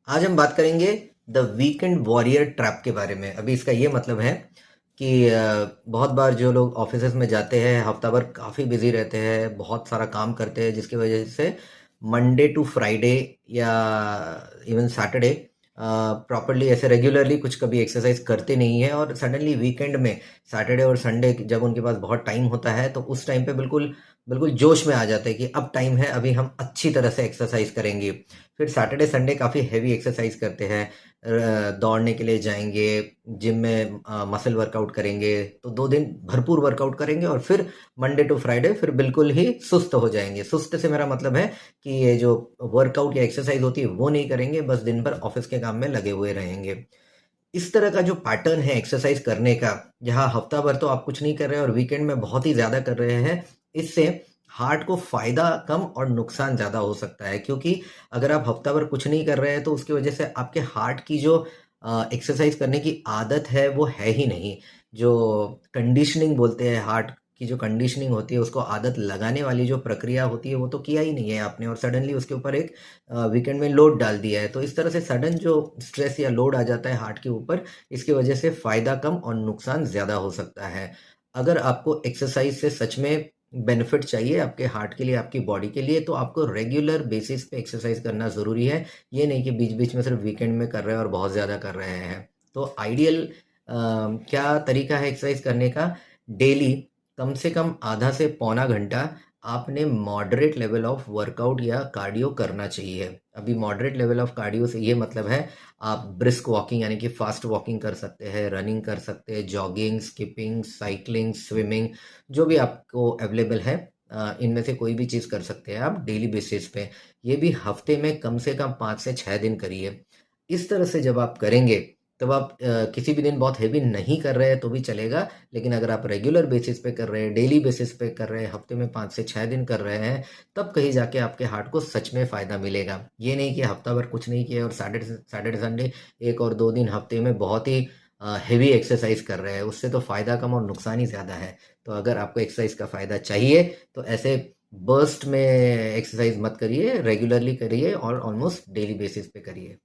आज हम बात करेंगे द वीकेंड वॉरियर ट्रैप के बारे में। अभी इसका ये मतलब है कि बहुत बार जो लोग ऑफिसेज में जाते हैं हफ्ता भर काफ़ी बिजी रहते हैं, बहुत सारा काम करते हैं, जिसकी वजह से मंडे टू फ्राइडे या इवन सैटरडे प्रॉपरली ऐसे रेगुलरली कुछ कभी एक्सरसाइज करते नहीं है, और सडनली वीकेंड में सैटरडे और संडे जब उनके पास बहुत टाइम होता है तो उस टाइम पे बिल्कुल बिल्कुल जोश में आ जाते हैं कि अब टाइम है, अभी हम अच्छी तरह से एक्सरसाइज करेंगे। फिर सैटरडे संडे काफ़ी हैवी एक्सरसाइज करते हैं, दौड़ने के लिए जाएंगे, जिम में मसल वर्कआउट करेंगे, तो 2 दिन भरपूर वर्कआउट करेंगे और फिर मंडे टू फ्राइडे फिर बिल्कुल ही सुस्त हो जाएंगे। सुस्त से मेरा मतलब है कि ये जो वर्कआउट या एक्सरसाइज होती है वो नहीं करेंगे, बस दिन भर ऑफिस के काम में लगे हुए रहेंगे। इस तरह का जो पैटर्न है एक्सरसाइज करने का, जहाँ हफ्ता भर तो आप कुछ नहीं कर रहे हैं और वीकेंड में बहुत ही ज़्यादा कर रहे हैं, इससे हार्ट को फ़ायदा कम और नुकसान ज़्यादा हो सकता है। क्योंकि अगर आप हफ्ता भर कुछ नहीं कर रहे हैं तो उसकी वजह से आपके हार्ट की जो एक्सरसाइज करने की आदत है वो है ही नहीं। जो कंडीशनिंग बोलते हैं, हार्ट की जो कंडीशनिंग होती है उसको आदत लगाने वाली जो प्रक्रिया होती है वो तो किया ही नहीं है आपने, और सडनली उसके ऊपर एक वीकेंड में लोड डाल दिया है। तो इस तरह से सडन जो स्ट्रेस या लोड आ जाता है हार्ट के ऊपर, इसकी वजह से फ़ायदा कम और नुकसान ज़्यादा हो सकता है। अगर आपको एक्सरसाइज से सच में बेनिफिट चाहिए आपके हार्ट के लिए, आपकी बॉडी के लिए, तो आपको रेगुलर बेसिस पे एक्सरसाइज करना ज़रूरी है। ये नहीं कि बीच-बीच में सिर्फ वीकेंड में कर रहे हैं और बहुत ज़्यादा कर रहे हैं। तो आइडियल क्या तरीका है एक्सरसाइज करने का? डेली कम से कम आधा से पौना घंटा आपने मॉडरेट लेवल ऑफ वर्कआउट या कार्डियो करना चाहिए। अभी मॉडरेट लेवल ऑफ कार्डियो से ये मतलब है, आप ब्रिस्क वॉकिंग यानी कि फास्ट वॉकिंग कर सकते हैं, रनिंग कर सकते हैं, जॉगिंग, स्किपिंग, साइकिलिंग, स्विमिंग, जो भी आपको अवेलेबल है, इनमें से कोई भी चीज़ कर सकते हैं आप डेली बेसिस पे। ये भी हफ्ते में कम से कम 5 से 6 दिन करिए। इस तरह से जब आप करेंगे तब आप किसी भी दिन बहुत हेवी नहीं कर रहे हैं तो भी चलेगा, लेकिन अगर आप रेगुलर बेसिस पे कर रहे हैं, डेली बेसिस पे कर रहे हैं, हफ्ते में 5 से 6 दिन कर रहे हैं, तब कहीं जाके आपके हार्ट को सच में फ़ायदा मिलेगा। ये नहीं कि हफ्ता भर कुछ नहीं किया और सैटरडे सैटरडे संडे 1 और 2 दिन हफ्ते में बहुत ही हेवी एक्सरसाइज कर रहे हैं, उससे तो फ़ायदा कम और नुकसान ही ज़्यादा है। तो अगर आपको एक्सरसाइज का फ़ायदा चाहिए तो ऐसे बर्स्ट में एक्सरसाइज मत करिए, रेगुलरली करिए और ऑलमोस्ट डेली बेसिस पे करिए।